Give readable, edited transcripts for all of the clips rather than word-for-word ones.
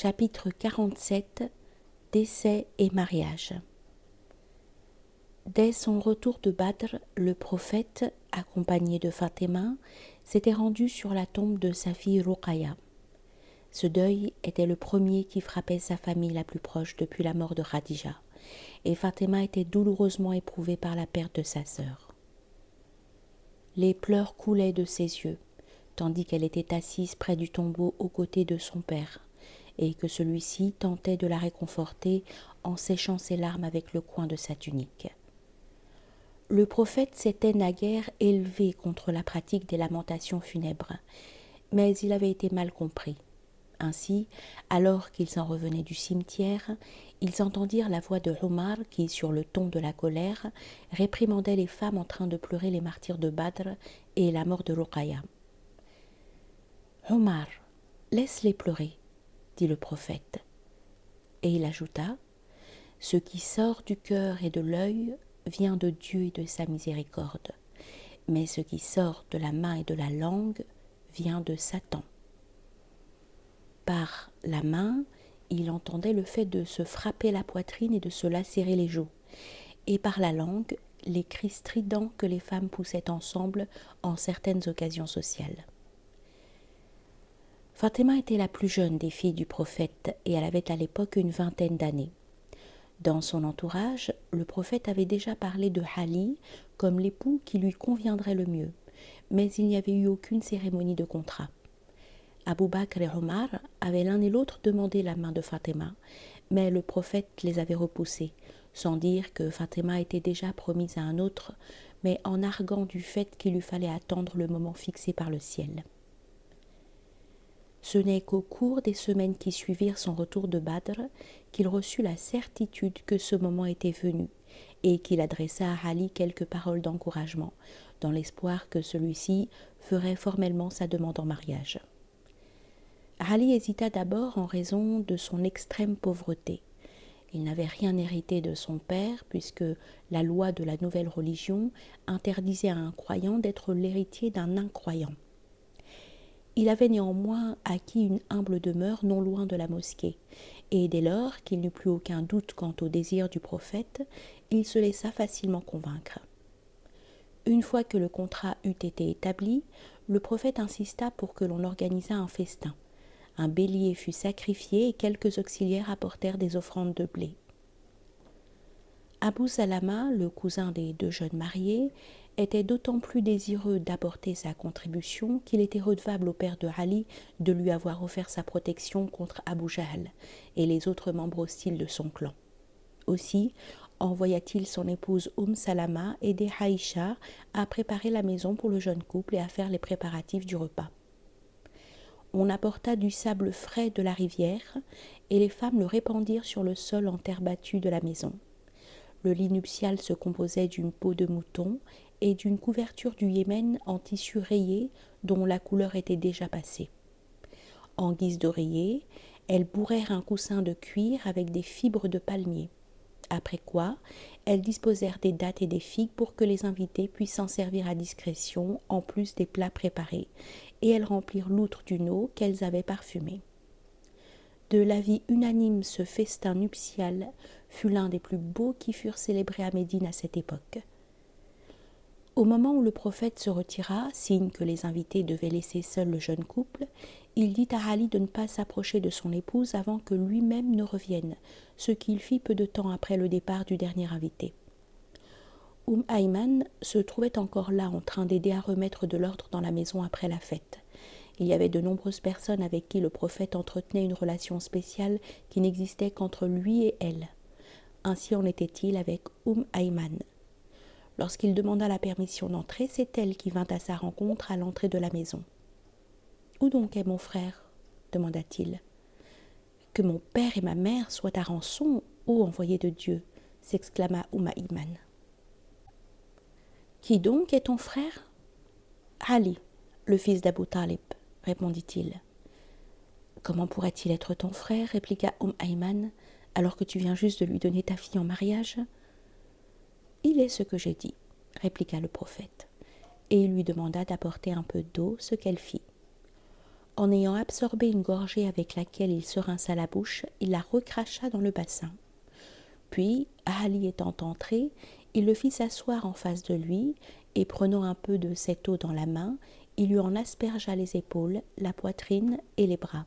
Chapitre 47 Décès et mariage. Dès son retour de Badr, le prophète, accompagné de Fatima, s'était rendu sur la tombe de sa fille Ruqayya. Ce deuil était le premier qui frappait sa famille la plus proche depuis la mort de Khadija, et Fatima était douloureusement éprouvée par la perte de sa sœur. Les pleurs coulaient de ses yeux, tandis qu'elle était assise près du tombeau aux côtés de son père, et que celui-ci tentait de la réconforter en séchant ses larmes avec le coin de sa tunique. Le prophète s'était naguère élevé contre la pratique des lamentations funèbres, mais il avait été mal compris. Ainsi, alors qu'ils s'en revenaient du cimetière, ils entendirent la voix de Omar qui, sur le ton de la colère, réprimandait les femmes en train de pleurer les martyrs de Badr et la mort de Ruqayya. « Omar, laisse-les pleurer, » dit le prophète. Et il ajouta, « Ce qui sort du cœur et de l'œil vient de Dieu et de sa miséricorde, mais ce qui sort de la main et de la langue vient de Satan. » Par la main, il entendait le fait de se frapper la poitrine et de se lacérer les joues, et par la langue, les cris stridents que les femmes poussaient ensemble en certaines occasions sociales. Fatima était la plus jeune des filles du prophète et elle avait à l'époque une vingtaine d'années. Dans son entourage, le prophète avait déjà parlé de Ali comme l'époux qui lui conviendrait le mieux, mais il n'y avait eu aucune cérémonie de contrat. Abu Bakr et Omar avaient l'un et l'autre demandé la main de Fatima, mais le prophète les avait repoussés, sans dire que Fatima était déjà promise à un autre, mais en arguant du fait qu'il lui fallait attendre le moment fixé par le ciel. Ce n'est qu'au cours des semaines qui suivirent son retour de Badr qu'il reçut la certitude que ce moment était venu et qu'il adressa à Ali quelques paroles d'encouragement, dans l'espoir que celui-ci ferait formellement sa demande en mariage. Ali hésita d'abord en raison de son extrême pauvreté. Il n'avait rien hérité de son père puisque la loi de la nouvelle religion interdisait à un croyant d'être l'héritier d'un incroyant. Il avait néanmoins acquis une humble demeure non loin de la mosquée, et dès lors qu'il n'eut plus aucun doute quant au désir du prophète, il se laissa facilement convaincre. Une fois que le contrat eut été établi, le prophète insista pour que l'on organisât un festin. Un bélier fut sacrifié et quelques auxiliaires apportèrent des offrandes de blé. Abu Salama, le cousin des deux jeunes mariés, était d'autant plus désireux d'apporter sa contribution qu'il était redevable au père de Ali de lui avoir offert sa protection contre Abu Jahl et les autres membres hostiles de son clan. Aussi envoya-t-il son épouse Salama aider Aïcha à préparer la maison pour le jeune couple et à faire les préparatifs du repas. On apporta du sable frais de la rivière et les femmes le répandirent sur le sol en terre battue de la maison. Le lit nuptial se composait d'une peau de mouton et d'une couverture du Yémen en tissu rayé dont la couleur était déjà passée. En guise d'oreiller, elles bourrèrent un coussin de cuir avec des fibres de palmier. Après quoi, elles disposèrent des dattes et des figues pour que les invités puissent s'en servir à discrétion en plus des plats préparés, et elles remplirent l'outre d'une eau qu'elles avaient parfumée. De l'avis unanime, ce festin nuptial fut l'un des plus beaux qui furent célébrés à Médine à cette époque. Au moment où le prophète se retira, signe que les invités devaient laisser seul le jeune couple, il dit à Ali de ne pas s'approcher de son épouse avant que lui-même ne revienne, ce qu'il fit peu de temps après le départ du dernier invité. Ayman se trouvait encore là en train d'aider à remettre de l'ordre dans la maison après la fête. Il y avait de nombreuses personnes avec qui le prophète entretenait une relation spéciale qui n'existait qu'entre lui et elle. Ainsi en était-il avec Ayman. Lorsqu'il demanda la permission d'entrer, c'est elle qui vint à sa rencontre à l'entrée de la maison. « Où donc est mon frère ?» demanda-t-il. « Que mon père et ma mère soient à rançon, ô envoyé de Dieu !» s'exclama Ayman. « Qui donc est ton frère ?»« Ali, le fils d'Abu Talib, » répondit-il. « Comment pourrait-il être ton frère ?» répliqua Ayman, « alors que tu viens juste de lui donner ta fille en mariage ?»« Il est ce que j'ai dit, » répliqua le prophète, et il lui demanda d'apporter un peu d'eau, ce qu'elle fit. En ayant absorbé une gorgée avec laquelle il se rinça la bouche, il la recracha dans le bassin. Puis, Ali étant entré, il le fit s'asseoir en face de lui, et prenant un peu de cette eau dans la main, il lui en aspergea les épaules, la poitrine et les bras.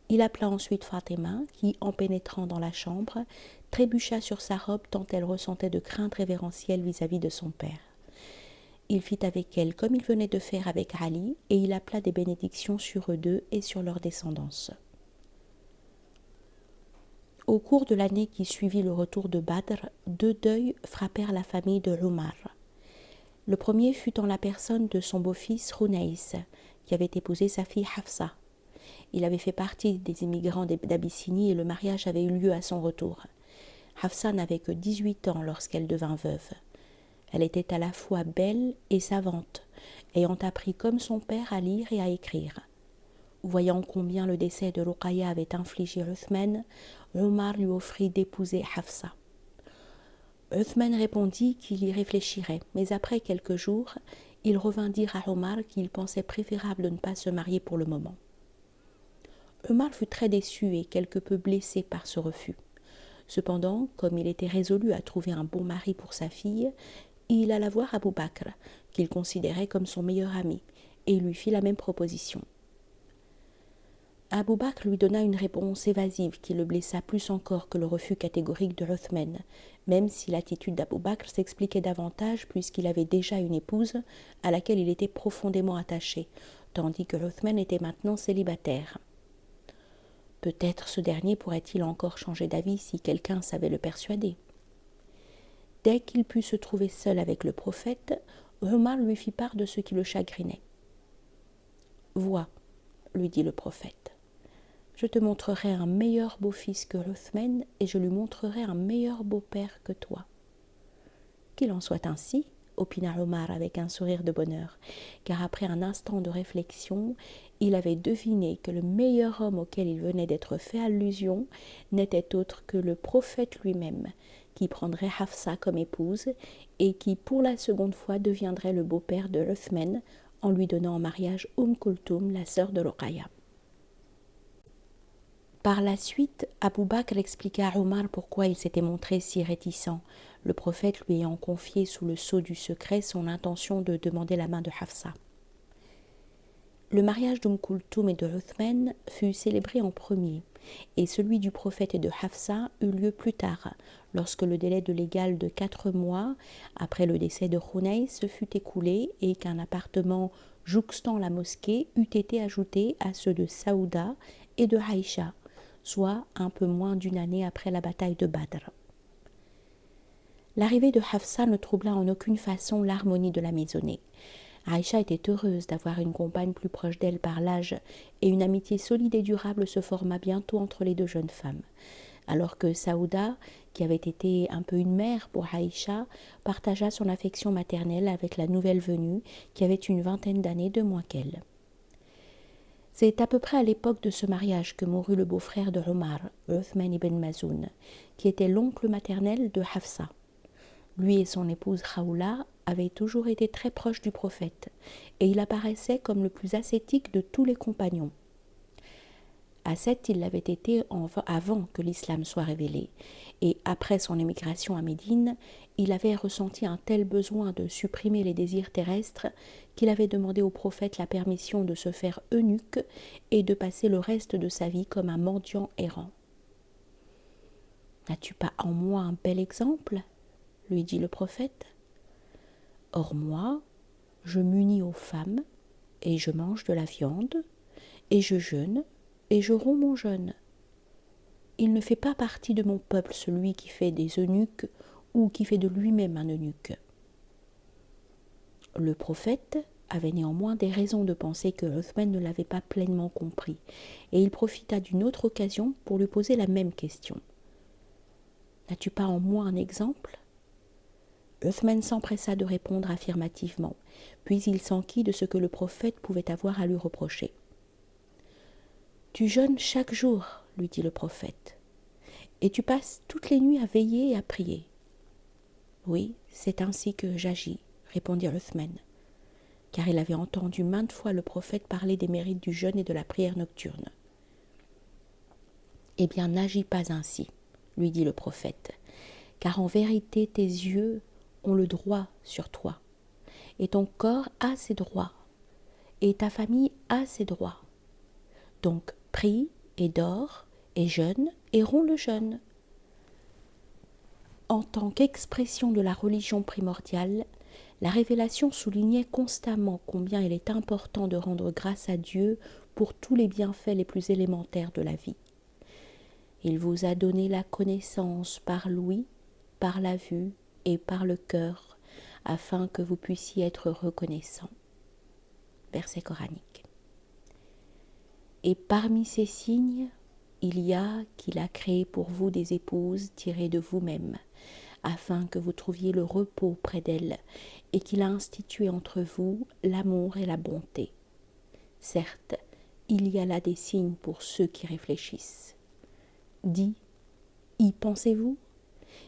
Il appela ensuite Fatima, qui, en pénétrant dans la chambre, trébucha sur sa robe tant elle ressentait de craintes révérentielles vis-à-vis de son père. Il fit avec elle comme il venait de faire avec Ali, et il appela des bénédictions sur eux deux et sur leur descendance. Au cours de l'année qui suivit le retour de Badr, 2 deuils frappèrent la famille de Umar. Le premier fut en la personne de son beau-fils Hunays, qui avait épousé sa fille Hafsa. Il avait fait partie des immigrants d'Abyssinie et le mariage avait eu lieu à son retour. Hafsa n'avait que 18 ans lorsqu'elle devint veuve. Elle était à la fois belle et savante, ayant appris comme son père à lire et à écrire. Voyant combien le décès de Ruqayya avait infligé Uthman, Umar lui offrit d'épouser Hafsa. Uthman répondit qu'il y réfléchirait, mais après quelques jours, il revint dire à Umar qu'il pensait préférable de ne pas se marier pour le moment. Umar fut très déçu et quelque peu blessé par ce refus. Cependant, comme il était résolu à trouver un bon mari pour sa fille, il alla voir Abu Bakr, qu'il considérait comme son meilleur ami, et il lui fit la même proposition. Abu Bakr lui donna une réponse évasive qui le blessa plus encore que le refus catégorique de Uthman, même si l'attitude d'Abu Bakr s'expliquait davantage puisqu'il avait déjà une épouse à laquelle il était profondément attaché, tandis que Uthman était maintenant célibataire. Peut-être ce dernier pourrait-il encore changer d'avis si quelqu'un savait le persuader. Dès qu'il put se trouver seul avec le prophète, Umar lui fit part de ce qui le chagrinait. « Vois, lui dit le prophète, je te montrerai un meilleur beau-fils que Uthman et je lui montrerai un meilleur beau-père que toi. » Qu'il en soit ainsi, opina Umar avec un sourire de bonheur, car après un instant de réflexion, il avait deviné que le meilleur homme auquel il venait d'être fait allusion n'était autre que le prophète lui-même, qui prendrait Hafsa comme épouse et qui, pour la seconde fois, deviendrait le beau-père de Uthman en lui donnant en mariage Kulthum, la sœur de Ruqayya. Par la suite, Abu Bakr expliqua à Umar pourquoi il s'était montré si réticent, le prophète lui ayant confié sous le sceau du secret son intention de demander la main de Hafsa. Le mariage Kulthum et de Uthman fut célébré en premier, et celui du prophète et de Hafsa eut lieu plus tard, lorsque le délai de légal de 4 mois après le décès de Hunays se fut écoulé et qu'un appartement jouxtant la mosquée eût été ajouté à ceux de Saouda et de Aïcha, soit un peu moins d'une année après la bataille de Badr. L'arrivée de Hafsa ne troubla en aucune façon l'harmonie de la maisonnée. Aïcha était heureuse d'avoir une compagne plus proche d'elle par l'âge et une amitié solide et durable se forma bientôt entre les deux jeunes femmes, alors que Saouda, qui avait été un peu une mère pour Aïcha, partagea son affection maternelle avec la nouvelle venue qui avait une 20aine d'années de moins qu'elle. C'est à peu près à l'époque de ce mariage que mourut le beau-frère de Umar, Uthman ibn Mazoun, qui était l'oncle maternel de Hafsa. Lui et son épouse Khawla avaient toujours été très proches du prophète, et il apparaissait comme le plus ascétique de tous les compagnons. Ascète, il l'avait été avant que l'islam soit révélé, et après son émigration à Médine, il avait ressenti un tel besoin de supprimer les désirs terrestres qu'il avait demandé au prophète la permission de se faire eunuque et de passer le reste de sa vie comme un mendiant errant. « N'as-tu pas en moi un bel exemple ?» lui dit le prophète. « Or moi, je m'unis aux femmes, et je mange de la viande, et je jeûne, et je romps mon jeûne. Il ne fait pas partie de mon peuple celui qui fait des eunuques ou qui fait de lui-même un eunuque. » Le prophète avait néanmoins des raisons de penser que Uthman ne l'avait pas pleinement compris, et il profita d'une autre occasion pour lui poser la même question. « N'as-tu pas en moi un exemple ?» Uthman s'empressa de répondre affirmativement, puis il s'enquit de ce que le prophète pouvait avoir à lui reprocher. « Tu jeûnes chaque jour, lui dit le prophète, et tu passes toutes les nuits à veiller et à prier. »« Oui, c'est ainsi que j'agis, répondit Uthman. car il avait entendu maintes fois le prophète parler des mérites du jeûne et de la prière nocturne. « Eh bien, n'agis pas ainsi, lui dit le prophète, car en vérité tes yeux ont le droit sur toi, et ton corps a ses droits, et ta famille a ses droits. Donc prie et dors, et jeûne et romps le jeûne. » En tant qu'expression de la religion primordiale, la révélation soulignait constamment combien il est important de rendre grâce à Dieu pour tous les bienfaits les plus élémentaires de la vie. Il vous a donné la connaissance par l'ouïe, par la vue et par le cœur, afin que vous puissiez être reconnaissants. Verset coranique. Et parmi ces signes, il y a qu'il a créé pour vous des épouses tirées de vous-même, afin que vous trouviez le repos près d'elles, et qu'il a institué entre vous l'amour et la bonté. Certes, il y a là des signes pour ceux qui réfléchissent. Dis, y pensez-vous ?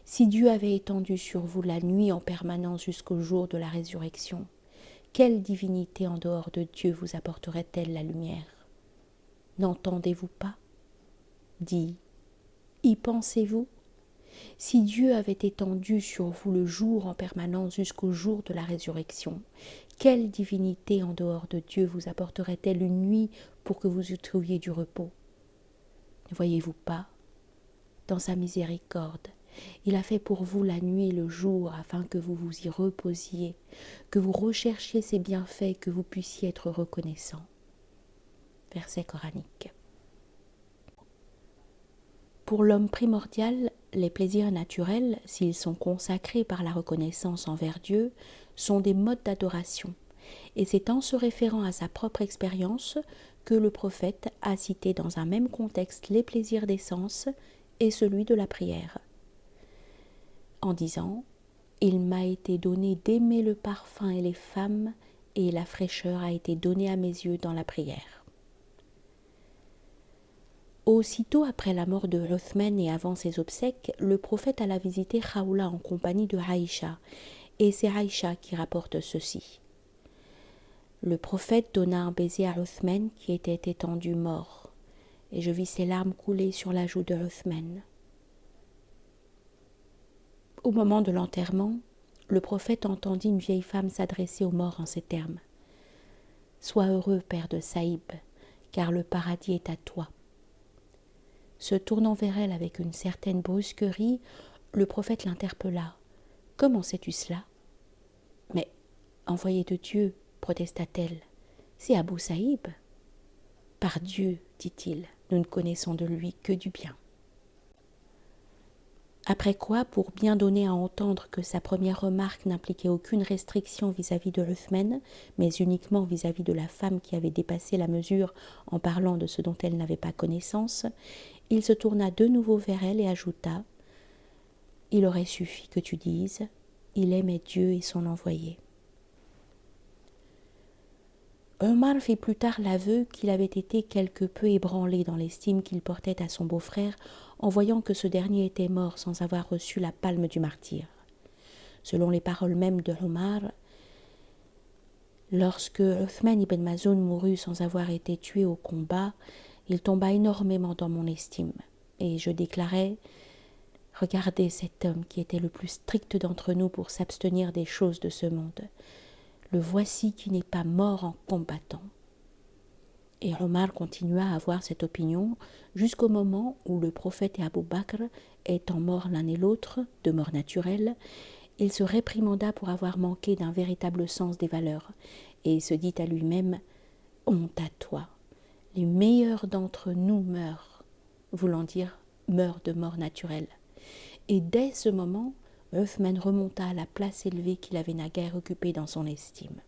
Si Dieu avait étendu sur vous la nuit en permanence jusqu'au jour de la résurrection, quelle divinité en dehors de Dieu vous apporterait-elle la lumière ? N'entendez-vous pas ? Dis, y pensez-vous ? Si Dieu avait étendu sur vous le jour en permanence jusqu'au jour de la résurrection, quelle divinité en dehors de Dieu vous apporterait-elle une nuit pour que vous y trouviez du repos ? Ne voyez-vous pas ? Dans sa miséricorde, il a fait pour vous la nuit et le jour afin que vous vous y reposiez, que vous recherchiez ses bienfaits, que vous puissiez être reconnaissant. Verset coranique. Pour l'homme primordial, les plaisirs naturels, s'ils sont consacrés par la reconnaissance envers Dieu, sont des modes d'adoration, et c'est en se référant à sa propre expérience que le prophète a cité dans un même contexte les plaisirs des sens et celui de la prière, en disant « Il m'a été donné d'aimer le parfum et les femmes, et la fraîcheur a été donnée à mes yeux dans la prière. » Aussitôt après la mort de Uthman et avant ses obsèques, le prophète alla visiter Khawla en compagnie de Aïcha, et c'est Aïcha qui rapporte ceci. Le prophète donna un baiser à Uthman qui était étendu mort, et je vis ses larmes couler sur la joue de Uthman. Au moment de l'enterrement, le prophète entendit une vieille femme s'adresser aux morts en ces termes. « Sois heureux, père de Saïb, car le paradis est à toi. » Se tournant vers elle avec une certaine brusquerie, le prophète l'interpella. « Comment sais-tu cela ?»« Mais, envoyé de Dieu, protesta-t-elle, c'est Abou Saïb. »« Par Dieu, dit-il, nous ne connaissons de lui que du bien. » Après quoi, pour bien donner à entendre que sa première remarque n'impliquait aucune restriction vis-à-vis de Uthman, mais uniquement vis-à-vis de la femme qui avait dépassé la mesure en parlant de ce dont elle n'avait pas connaissance, il se tourna de nouveau vers elle et ajouta « Il aurait suffi que tu dises « Il aimait Dieu et son envoyé ». Omar fit plus tard l'aveu qu'il avait été quelque peu ébranlé dans l'estime qu'il portait à son beau-frère en voyant que ce dernier était mort sans avoir reçu la palme du martyr. Selon les paroles mêmes de Omar, lorsque Uthman ibn Mazoun mourut sans avoir été tué au combat, il tomba énormément dans mon estime, et je déclarai « Regardez cet homme qui était le plus strict d'entre nous pour s'abstenir des choses de ce monde. Le voici qui n'est pas mort en combattant. » Et Omar continua à avoir cette opinion jusqu'au moment où le prophète et Abu Bakr, étant morts l'un et l'autre, de mort naturelle, il se réprimanda pour avoir manqué d'un véritable sens des valeurs, et se dit à lui-même « Honte à toi, les meilleurs d'entre nous meurent », voulant dire meurent de mort naturelle. Et dès ce moment, Uthman remonta à la place élevée qu'il avait naguère occupée dans son estime.